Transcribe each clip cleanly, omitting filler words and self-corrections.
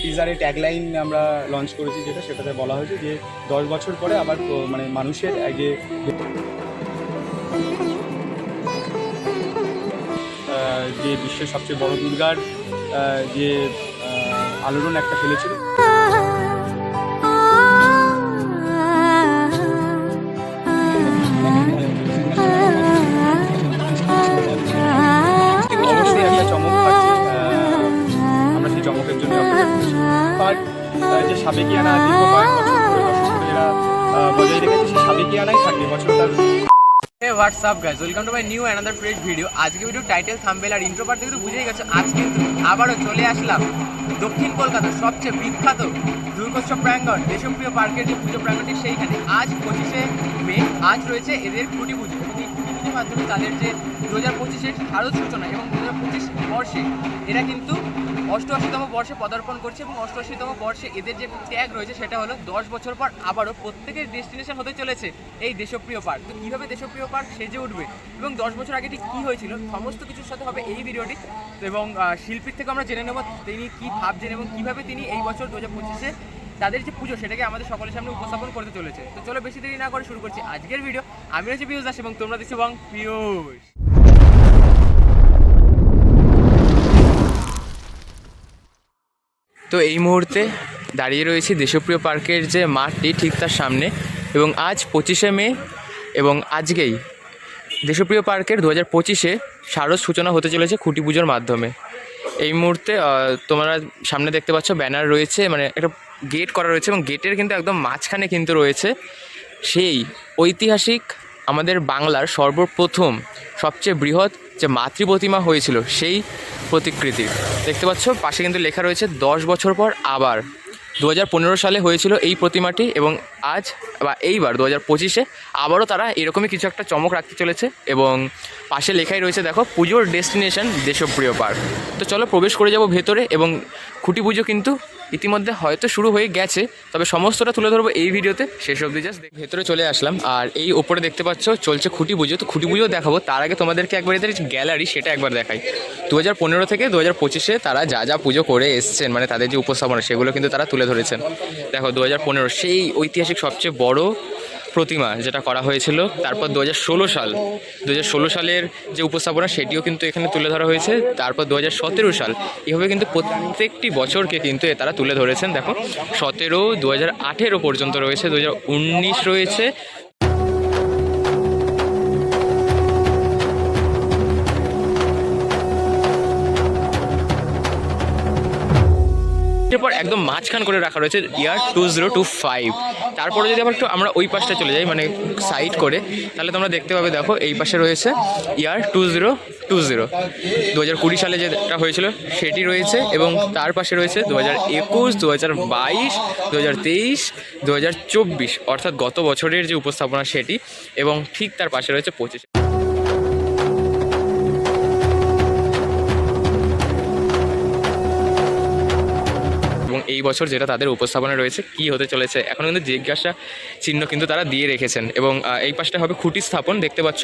টিজারে tagline আমরা launch করেছি, সেটাতে বলা হয়েছে যে 10 বছর পরে আবার মানে মানুষের যে বিশ্বের সবচেয়ে বড় দুর্গার যে আলোড়ন একটা ফেলেছিল। অবশ্যই একটা চমক থাকছে, আমরা সেই চমকের জন্য যে সাবেকিয়ানা দীর্ঘ কয়েক বছর ধরে দর্শক এরা বজায় রেখেছে, সেই সাবেকিয়ানাই থাকবে বছরটার। Hey, what's up guys? Welcome to my new another great video. আজকে ভিডিও টাইটেল থাম্বনেল আর ইন্ট্রো পার্ট থেকে তো বুঝেই গেছো, আজ কিন্তু আবারও চলে আসলাম দক্ষিণ কলকাতার সবচেয়ে বিখ্যাত দুর্গোৎসব প্রাঙ্গণ দেশপ্রিয় পার্কের যে পুজো প্রাঙ্গণটি, সেইখানে আজ 25শে মে আজ রয়েছে এদের খুঁটি পুজো। এবং এই খুঁটি পুজোর মাধ্যমে তাদের যে 2025-এর শারদ সূচনা এবং 2025 বর্ষে এরা কিন্তু 88তম বর্ষে পদার্পণ করছে। এবং 88তম বর্ষে এদের যে ট্যাগ রয়েছে সেটা হলো 10 বছর পর আবারও প্রত্যেকের ডেস্টিনেশন হতে চলেছে এই দেশপ্রিয় পার্ক। তো কীভাবে দেশপ্রিয় পার্ক সেজে উঠবে এবং 10 বছর আগে ঠিক কী হয়েছিল সমস্ত কিছুর সাথে হবে এই ভিডিওটি। এবং শিল্পীর থেকে আমরা জেনে নেব তিনি কী ভাবছেন এবং কীভাবে তিনি এই বছর 2025-এ তাদের যে পুজো সেটাকে আমাদের সকলের সামনে উপস্থাপন করতে চলেছে। তো চলো বেশি দেরি না করে শুরু করছি আজকের ভিডিও। আমি হচ্ছে পিয়ুষ দাস এবং তোমরা দেখছো বং পিয়ুষ। তো এই মুহূর্তে দাঁড়িয়ে রয়েছি দেশপ্রিয় পার্কের যে মাঠটি ঠিক তার সামনে। এবং আজ 25শে মে এবং আজকেই দেশপ্রিয় পার্কের 2025-এ শারদ সূচনা হতে চলেছে খুঁটি পুজোর মাধ্যমে। এই মুহূর্তে তোমরা সামনে দেখতে পাচ্ছ ব্যানার রয়েছে, মানে একটা গেট করা রয়েছে এবং গেটের কিন্তু একদম মাঝখানে কিন্তু রয়েছে সেই ঐতিহাসিক আমাদের বাংলার সর্বপ্রথম সবচেয়ে বৃহৎ যে মাতৃ প্রতিমা হয়েছিল সেই প্রতিকৃতি দেখতে পাচ্ছ। পাশে কিন্তু লেখা রয়েছে 10 বছর পর আবার। 2015 সালে হয়েছিল এই প্রতিমাটি এবং আজ বা এইবার 2025-এ আবারও তারা এরকমই কিছু একটা চমক রাখতে চলেছে। এবং পাশে লেখাই রয়েছে দেখো, পুজোর ডেস্টিনেশন দেশপ্রিয় পার্ক। তো চলো প্রবেশ করে যাব ভেতরে। এবং খুঁটি পুজো কিন্তু ইতিমধ্যে হয়তো শুরু হয়ে গেছে, তবে সমস্তটা তুলে ধরবো এই ভিডিওতে, শেষ অবধি জাস্ট ভেতরে চলে আসলাম। আর এই ওপরে দেখতে পাচ্ছ চলছে খুঁটি পুজো। তো খুঁটি পুজো দেখাবো, তার আগে তোমাদেরকে একবার এদের গ্যালারি সেটা একবার দেখাই। 2015 থেকে 2025-এ তারা যা যা পুজো করে এসছেন, মানে তাদের যে উপস্থাপনা সেগুলো কিন্তু তারা তুলে ধরেছেন। দেখো 2015 সেই ঐতিহাসিক সবচেয়ে বড় প্রতিমা যেটা করা হয়েছিল। তারপর 2016 সালের যে উপস্থাপনা সেটিও কিন্তু এখানে তুলে ধরা হয়েছে। তারপর 2017 সাল, এভাবে কিন্তু প্রত্যেকটি বছরকে কিন্তু তারা তুলে ধরেছেন। দেখো 17, 2018 পর্যন্ত রয়েছে, 2019 রয়েছে। এরপর একদম মাঝখান করে রাখা রয়েছে ইয়ার 2025। তারপরে যদি আবার একটু আমরা ওই পাশটা চলে যাই, মানে সাইড করে, তাহলে তোমরা দেখতে পাবে দেখো এই পাশে রয়েছে ইয়ার 2020, 2020 সালে যেটা হয়েছিল সেটি রয়েছে। এবং তার পাশে রয়েছে 2021, 2022, 2023, 2024 অর্থাৎ গত বছরের যে উপস্থাপনা সেটি। এবং ঠিক তার পাশে রয়েছে 25। এই বছর যেটা তাদের উপস্থাপনা রয়েছে কি হতে চলেছে এখন কিন্তু জিজ্ঞাসা চিহ্ন কিন্তু তারা দিয়ে রেখেছেন। এবং এই পাশটা হবে খুঁটি স্থাপন। দেখতে পাচ্ছ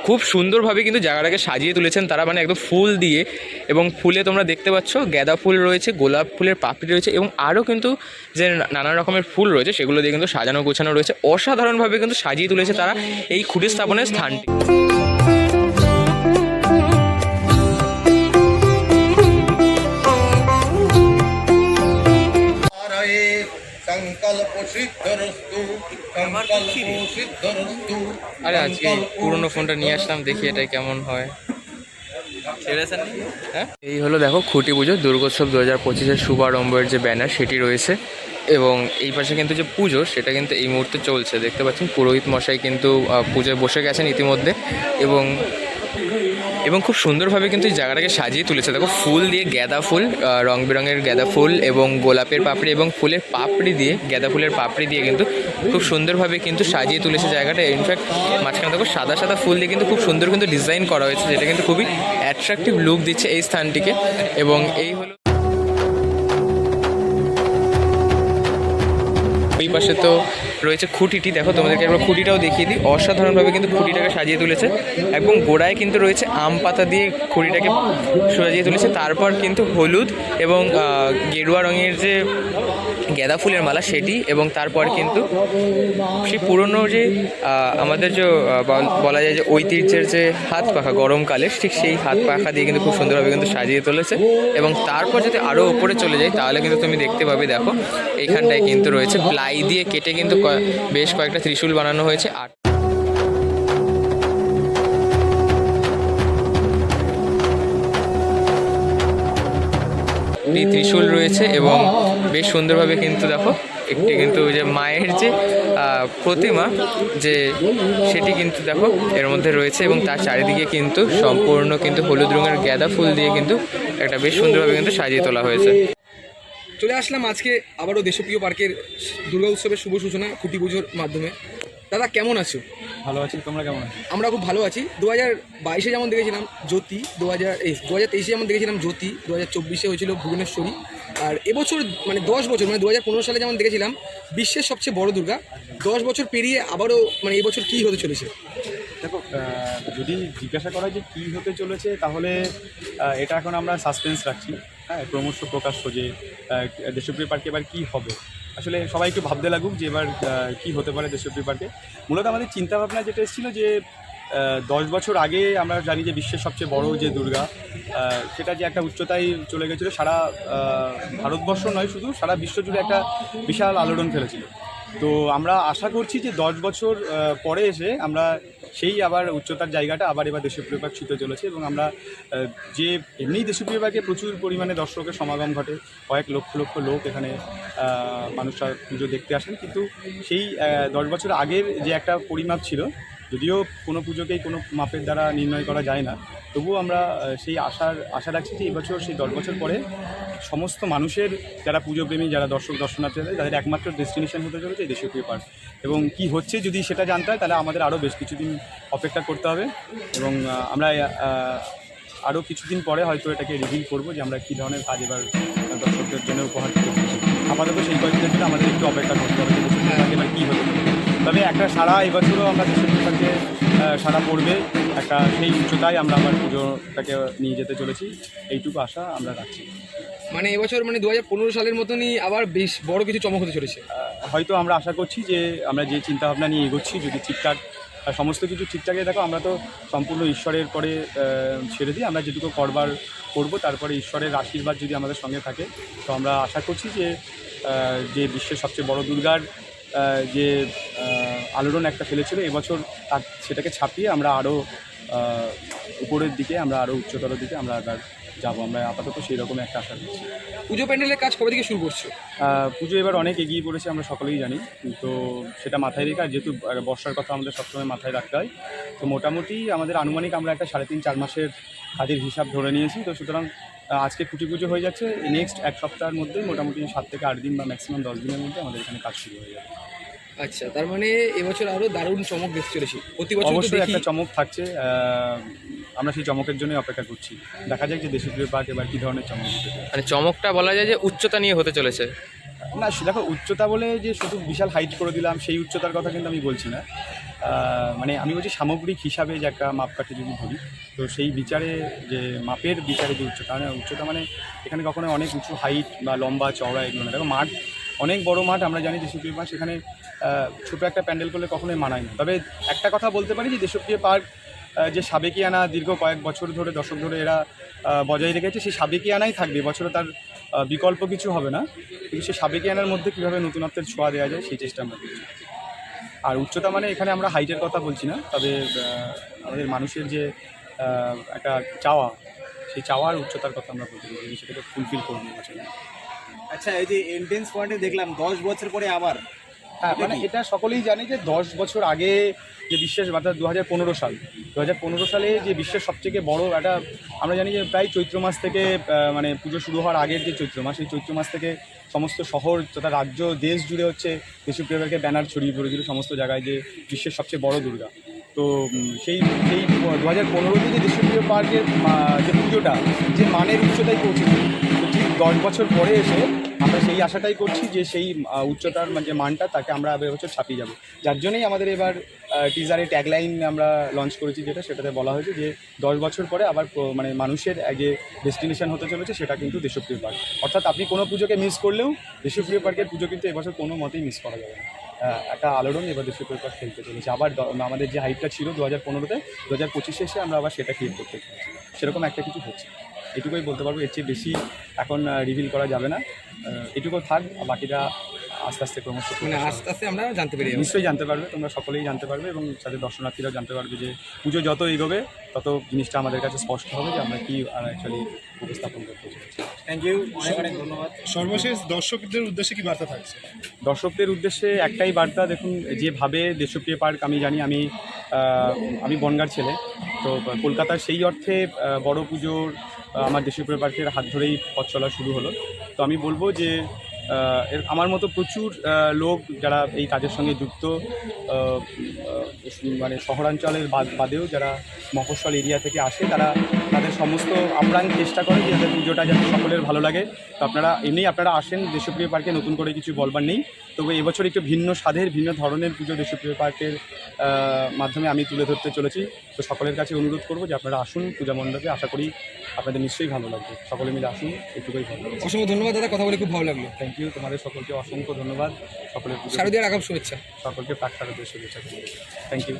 খুব সুন্দরভাবে কিন্তু জায়গাটাকে সাজিয়ে তুলেছেন তারা, মানে একদম ফুল দিয়ে। এবং ফুলে তোমরা দেখতে পাচ্ছ গাঁদা ফুল রয়েছে, গোলাপ ফুলের পাপড়ি রয়েছে এবং আরও কিন্তু যে নানা রকমের ফুল রয়েছে সেগুলো দিয়ে কিন্তু সাজানো গোছানো রয়েছে। অসাধারণভাবে কিন্তু সাজিয়ে তুলেছে তারা এই খুঁটি স্থাপনের স্থানটি। আরে আজকে পুরোনো ফোনটা নিয়ে আসলাম, দেখি এটাই কেমন হয়। হ্যাঁ, এই হলো দেখো খুঁটি পুজো দুর্গোৎসব 2025-এর শুভারম্ভের যে ব্যানার সেটি রয়েছে। এবং এই পাশে কিন্তু যে পুজো সেটা কিন্তু এই মুহূর্তে চলছে। দেখতে পাচ্ছেন পুরোহিত মশাই কিন্তু পুজোয় বসে গেছেন ইতিমধ্যে। এবং খুব সুন্দরভাবে কিন্তু এই জায়গাটাকে সাজিয়ে তুলেছে। দেখো ফুল দিয়ে, গাঁদা ফুল, রং বেরঙের গাঁদা ফুল এবং গোলাপের পাপড়ি এবং ফুলের পাপড়ি দিয়ে, গাঁদা ফুলের পাপড়ি দিয়ে কিন্তু খুব সুন্দরভাবে কিন্তু সাজিয়ে তুলেছে জায়গাটা। ইনফ্যাক্ট মাঝখানে দেখো সাদা সাদা ফুল দিয়ে কিন্তু খুব সুন্দর কিন্তু ডিজাইন করা হয়েছে, যেটা কিন্তু খুবই অ্যাট্রাকটিভ লুক দিচ্ছে এই স্থানটিকে। এবং এই হলো এই পাশে তো রয়েছে খুঁটিটি, দেখো তোমাদেরকে একবার খুঁটিটাও দেখিয়ে দিই। অসাধারণভাবে কিন্তু খুঁটিটাকে সাজিয়ে তুলেছে এবং গোড়ায় কিন্তু রয়েছে আম পাতা দিয়ে খুঁটিটাকে সাজিয়ে তুলেছে। তারপর কিন্তু হলুদ এবং গেরুয়া রঙের যে গাঁদা ফুলের মালা সেটি, এবং তারপর কিন্তু সেই পুরনো যে আমাদের যে বলা যায় যে ঐতিহ্যের যে হাত পাখা গরমকালে, ঠিক সেই হাত পাখা দিয়ে কিন্তু খুব সুন্দরভাবে কিন্তু সাজিয়ে তুলেছে। এবং তারপর যদি আরও ওপরে চলে যাই তাহলে কিন্তু তুমি দেখতে পাবে, দেখো এইখানটায় কিন্তু রয়েছে প্লাই দিয়ে কেটে কিন্তু বেশ কয়েকটা ত্রিশূল বানানো হয়েছে। আর ত্রিশূল রয়েছে এবং বেশ সুন্দরভাবে কিন্তু দেখো একটি কিন্তু যে মায়ের যে প্রতিমা যে সেটি কিন্তু দেখো এর মধ্যে রয়েছে, এবং তার চারিদিকে কিন্তু সম্পূর্ণ কিন্তু হলুদ রঙের গাঁদা ফুল দিয়ে কিন্তু একটা বেশ সুন্দরভাবে কিন্তু সাজিয়ে তোলা হয়েছে। চলে আসলাম আজকে আবারও দেশপ্রিয় পার্কের দুর্গা উৎসবের শুভ সূচনা খুঁটি পুজোর মাধ্যমে। দাদা কেমন আছো? ভালো আছি, তোমরা কেমন আছো? আমরা খুব ভালো আছি। 2022-এ যেমন দেখেছিলাম জ্যোতি, 2023-এ যেমন দেখেছিলাম জ্যোতি, 2024-এ হয়েছিল ভুবনেশ্বরী, আর এবছর মানে 10 বছর মানে 2015 সালে যেমন দেখেছিলাম বিশ্বের সবচেয়ে বড় দুর্গা, 10 বছর পেরিয়ে আবারও মানে এবছর কী হতে চলেছে? দেখো, যদি জিজ্ঞাসা করা যে কী হতে চলেছে তাহলে এটা এখন আমরা সাসপেন্স রাখছি। হ্যাঁ, ক্রমশ প্রকাশ্য যে দেশপ্রিয় পার্কে এবার কী হবে। আসলে সবাই একটু ভাবতে লাগুক যে এবার কী হতে পারে দেশপ্রিয় পার্কে। মূলত আমাদের চিন্তাভাবনা যেটা এসেছিল যে 10 বছর আগে আমরা জানি যে বিশ্বের সবচেয়ে বড় যে দুর্গা, সেটা যে একটা উচ্চতায় চলে গেছিলো, সারা ভারতবর্ষ নয় শুধু সারা বিশ্ব জুড়ে একটা বিশাল আলোড়ন ফেলেছিল। তো আমরা আশা করছি যে 10 বছর পরে এসে আমরা সেই আবার উচ্চতার জায়গাটা আবার এবার দেশপ্রিয় পার্ক ছুঁতে চলেছে। এবং আমরা যে এমনিই দেশপ্রিয় পার্কে প্রচুর পরিমাণে দর্শকের সমাগম ঘটে, কয়েক লক্ষ লক্ষ লোক এখানে মানুষরা পুজো দেখতে আসেন, কিন্তু সেই 10 বছর আগের যে একটা পরিমাপ ছিল, যদিও কোনো পুজোকেই কোনো মাপের দ্বারা নির্ণয় করা যায় না, তবুও আমরা সেই আশা রাখছি যে এবছর সেই 10 বছর পরে সমস্ত মানুষের যারা পুজোপ্রেমী, যারা দর্শনার্থী তাদের একমাত্র ডেস্টিনেশন হতে চলেছে এই দেশপ্রিয় পার্ক। এবং কি হচ্ছে যদি সেটা জানতে হয় তাহলে আমাদের আরও বেশ কিছুদিন অপেক্ষা করতে হবে, এবং আমরা আরও কিছুদিন পরে হয়তো এটাকে রিভিল করবো যে আমরা কী ধরনের কাজ এবার দর্শকদের জন্য উপহার দিতে চলেছি। আপাতত সেই কয়েকদিনের জন্য আমাদের একটু অপেক্ষা করতে হবে যে দেশপ্রিয় পার্কে এবার কী হতে চলেছে। তবে একটা সারা এবছরও আমরা দেশপ্রিয় পার্কে সারা পড়বে, একটা সেই উচ্চতায় আমরা আমার পুজোটাকে নিয়ে যেতে চলেছি, এইটুকু আশা আমরা রাখছি। মানে এবছর মানে 2015 সালের মতনই আবার বেশ বড় কিছু চমক হতে চলেছে। হয়তো আমরা আশা করছি যে আমরা যে চিন্তাভাবনা নিয়ে এগোচ্ছি যদি ঠিকঠাক সমস্ত কিছু ঠিকঠাকই, দেখো আমরা তো সম্পূর্ণ ঈশ্বরের পরে ছেড়ে দিই, আমরা যেটুকু করবার করবো, তারপরে ঈশ্বরের আশীর্বাদ যদি আমাদের সঙ্গে থাকে তো আমরা আশা করছি যে বিশ্বের সবচেয়ে বড় দুর্গার যে আলোড়ন একটা ফেলেছিল এবছর সেটাকে ছাপিয়ে আমরা আরও উপরের দিকে, আমরা আরও উচ্চতর দিকে আমরা আবার যাবো। আমরা আপাতত সেই রকম একটা আশা করছি। পুজো প্যান্ডেলের কাজ কবে থেকে শুরু করছো? পুজো এবার অনেক এগিয়ে পড়েছে, আমরা সকলেই জানি, তো সেটা মাথায় রেখে, আর যেহেতু বর্ষার কথা আমাদের সবসময় মাথায় রাখতে হয়, তো মোটামুটি আমাদের আনুমানিক আমরা একটা 3.5-4 মাসের কাজের হিসাব ধরে নিয়েছি। তো সুতরাং আজকে খুঁটি পুজো হয়ে যাচ্ছে, নেক্সট এক সপ্তাহের মধ্যেই মোটামুটি 7 থেকে 8 দিন বা ম্যাক্সিমাম 10 দিনের মধ্যে আমাদের এখানে কাজ শুরু হয়ে যাবে। আচ্ছা, তার মানে এবছর আরও দারুণ চমক দেখতে চলেছি। প্রতি বছর অবশ্যই একটা চমক থাকছে, আমরা সেই চমকের জন্যই অপেক্ষা করছি। দেখা যাক যে দেশপ্রিয় পার্ক এবার কী ধরনের চমক দিতে চায়। মানে চমকটা বলা যায় যে উচ্চতা নিয়ে হতে চলেছে। না, দেখো, উচ্চতা বলে যে শুধু বিশাল হাইট করে দিলাম সেই উচ্চতার কথা কিন্তু আমি বলছি না। মানে আমি বলছি সামগ্রিক হিসাবে যে একটা মাপকাঠি যদি ধরি, তো সেই বিচারে যে মাপের বিচারে যে উচ্চতা মানে এখানে কখনো অনেক উঁচু হাইট বা লম্বা চওড়া এগুলো না। দেখো, মাঠ অনেক বড় মাঠ, আমরা জানি দেশপ্রিয় পার্ক, সেখানে ছোটো একটা প্যান্ডেল করলে কখনোই মানায় না। তবে একটা কথা বলতে পারি যে দেশপ্রিয় পার্ক যে সাবেকিয়ানা দীর্ঘ কয়েক বছর ধরে দশক ধরে এরা বজায় রেখেছে, সেই সাবেকিয়ানাই থাকবে বছরে, তার বিকল্প কিছু হবে না। কিন্তু সেই সাবেকিয়ানার মধ্যে কীভাবে নতুনত্বের ছোঁয়া দেওয়া যায় সেই চেষ্টা আমরা করছি। আর উচ্চতা মানে এখানে আমরা হাইটের কথা বলছি না, তবে আমাদের মানুষের যে একটা চাওয়া, সেই চাওয়ার উচ্চতার কথা আমরা বলতে পারি, সেটাকে ফুলফিল করবো বছর। আচ্ছা, এই যে এন্ট্রেন্স পয়েন্টে দেখলাম 10 বছর পরে আবার, হ্যাঁ, মানে এটা সকলেই জানে যে 10 বছর আগে যে বিশ্বের, অর্থাৎ 2015 সালে যে বিশ্বের সবথেকে বড় একটা, আমরা জানি যে প্রায় চৈত্র মাস থেকে মানে পুজো শুরু হওয়ার আগের যে চৈত্র মাস, সেই চৈত্র মাস থেকে সমস্ত শহর তথা রাজ্য দেশ জুড়ে হচ্ছে দেশপ্রিয় পার্কের ব্যানার ছড়িয়ে পড়েছিল সমস্ত জায়গায় যে বিশ্বের সবচেয়ে বড় দুর্গা। তো সেই 2015-তে যে দেশপ্রিয় পার্কের যে পুজোটা যে মানের উচ্চতায় পৌঁছেছিল, তো ঠিক 10 বছর পরে এসে আমরা সেই আশাটাই করছি যে সেই উচ্চতার যে মানটা তাকে আমরা এবছর ছাপিয়ে যাব। যার জন্যই আমাদের এবার টিজারে ট্যাগলাইন আমরা লঞ্চ করেছি, সেটাতে বলা হয়েছে যে 10 বছর পরে আবার মানে মানুষের যে ডেস্টিনেশন হতে চলেছে সেটা কিন্তু দেশপ্রিয় পার্ক। অর্থাৎ আপনি কোনো পুজোকে মিস করলেও দেশপ্রিয় পার্কের পুজো কিন্তু এবছর কোনো মতেই মিস করা যাবে না। একটা আলোড়ন এবার দেশপ্রিয় পার্ক খেলতে চলেছে। আবার আমাদের যে হাইপটা ছিল 2015-তে, 2025-এ এসে আমরা আবার সেটা ক্রিয়েট করতে চলেছি। সেরকম একটা কিছু হচ্ছে, এটুকুই বলতে পারবো। এর চেয়ে বেশি এখন রিভিল করা যাবে না। এটুকু থাক, বাকিটা আস্তে আস্তে ক্রমশ মানে আস্তে আস্তে আমরা জানতে পেরে যাবো। নিশ্চয়ই জানতে পারবে, তোমরা সকলেই জানতে পারবে এবং সাথে দর্শনার্থীরাও জানতে পারবে যে পুজো যত এগোবে তত জিনিসটা আমাদের কাছে স্পষ্ট হবে যে আমরা কি অ্যাকচুয়ালি উপস্থাপন করতে চলেছি। থ্যাংক ইউ, অনেক অনেক ধন্যবাদ। সর্বশেষ দর্শকদের উদ্দেশ্যে কি বার্তা থাকছে? দর্শকদের উদ্দেশ্যে একটাই বার্তা, দেখুন যেভাবে দেশপ্রিয় পার্ক আমি জানি, আমি বনগাঁর ছেলে, তো কলকাতার সেই অর্থে বড় পুজোর আমার দেশপ্রিয় পার্কের হাত ধরেই পথ চলা শুরু হলো। তো আমি বলবো যে আমার মতো প্রচুর লোক যারা এই কাজের সঙ্গে যুক্ত, মানে শহরাঞ্চলের বাদেও যারা মফস্বল এরিয়া থেকে আসে, তাদের সমস্ত আপ্রাণ চেষ্টা করে যে তাদের পুজোটা যাতে সকলের ভালো লাগে। তো আপনারা আসেন দেশপ্রিয় পার্কে, নতুন করে কিছু বলবার নেই। তবে এবছর একটু ভিন্ন স্বাদের ভিন্ন ধরনের পুজো দেশপ্রিয় পার্কের মাধ্যমে আমি তুলে ধরতে চলেছি। তো সকলের কাছে অনুরোধ করবো যে আপনারা আসুন পূজা মণ্ডপে, আশা করি আপনাদের নিশ্চয়ই ভালো লাগবে। সকলে মিলে আসুন, এটুকুই ভালো লাগবে। অসংখ্য ধন্যবাদ দাদা, কথা বলে খুব ভালো লাগলো। থ্যাংক ইউ, তোমাদের সকলকে অসংখ্য ধন্যবাদ। সকলের শারদীয়ার আগাম শুভেচ্ছা। সকলকে প্রাক শারদীয়ার শুভেচ্ছা। Thank you.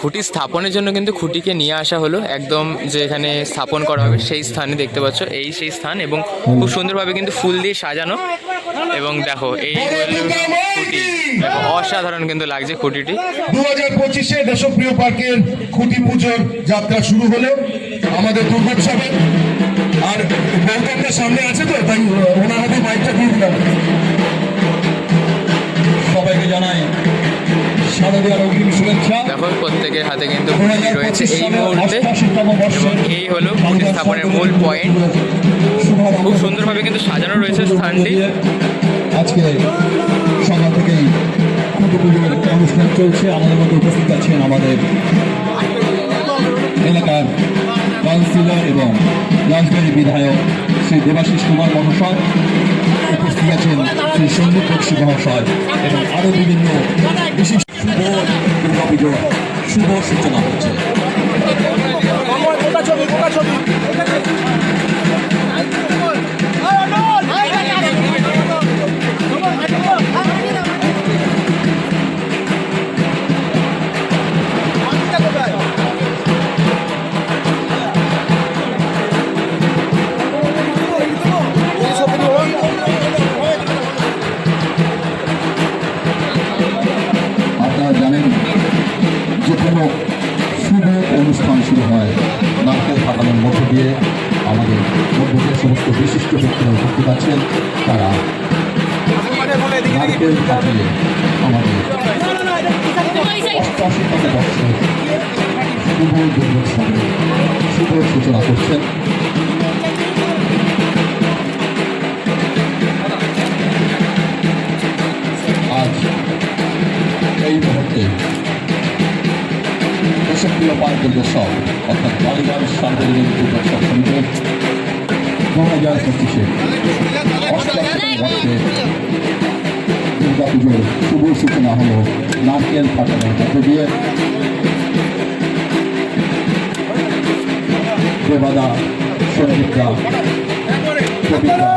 খুঁটি স্থাপনের জন্য কিন্তু খুঁটিকে নিয়ে আসা হলো একদম যে এখানে স্থাপন করা হবে সেই স্থানে, দেখতে পাচ্ছ এই সেই স্থান, এবং খুব সুন্দরভাবে কিন্তু ফুল দিয়ে সাজানো। এবং দেখো এই খুঁটি, দেখো অসাধারণ কিন্তু লাগছে খুঁটিটি। 2025-এ দেশপ্রিয় পার্কের খুঁটি পুজোর যাত্রা শুরু হলো আমাদের দুর্গোৎসবে। আর গৌতমদের সামনে আছে, তো তাই ওনার হাতে মাইকটা দিয়ে দিলাম। সবাইকে জানাই শারদীয়ার অগ্রিম শুভেচ্ছা। দেখো প্রত্যেকের হাতে কিন্তু খুঁটি রয়েছে এই মুহূর্তে, এবং এই হলো খুঁটি স্থাপনের মূল পয়েন্ট। খুব সুন্দরভাবে কিন্তু সাজানো রয়েছে স্থানটি। আজকে সকাল থেকেই খুঁটি পুজোর অনুষ্ঠান চলছে। আমাদের মধ্যে উপস্থিত আছেন আমাদের এলাকার কাউন্সিলর এবং রাজবাড়ী বিধায়ক শ্রী দেবাশিস কুমার মহাশয়, উপস্থিত আছেন শ্রী সন্দীপ বক্সী মহাশয় এবং আরও বিভিন্ন বিশিষ্ট। শুভ দুর্গা পুজোর শুভ সূচনা হচ্ছে। আপনারা জানেন যে কোনো শুভ অনুষ্ঠান শুরু হয় নারকেল ফাটানোর মধ্য দিয়ে। আমাদের মধ্যে যে সমস্ত বিশিষ্ট ব্যক্তিরা উপস্থিত আছেন তারা নারকেল ফাটিয়ে আমাদের 88তম বর্ষে শুভ দুর্গোৎসবে শুভ সূচনা করছেন। আজ এই মুহূর্তে দেশপ্রিয় পার্ক দুর্গোৎসব অর্থাৎ বালিগঞ্জ সার্বজনীন দুর্গোৎসব সমিতি 2025-এ 88তম বর্ষে দুর্গা পুজোর শুভ সূচনা হলো নারকেল ফাটানোর মধ্য দিয়ে। দেবাদা, সঞ্জিতা, কবিতা,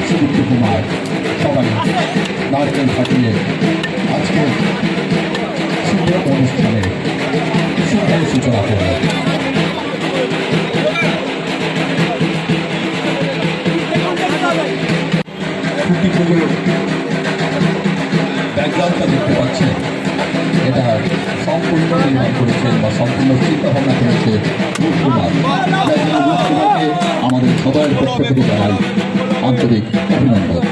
সুদীপ্ত কুমার সবাই নারকেল ফাটিয়ে আজকে শুভ অনুষ্ঠানে শুভ সূচনা করল। খুঁটি পুজোর ব্যাকগ্রাউন্ডটা দেখতে পাচ্ছেন, এটা সম্পূর্ণ নির্মাণ করেছেন বা সম্পূর্ণ চিন্তাভাবনা করেছে রূপকুমার। তাই জন্য রূপকুমারকে আমাদের সবার পক্ষ থেকে জানাই আন্তরিক অভিনন্দন।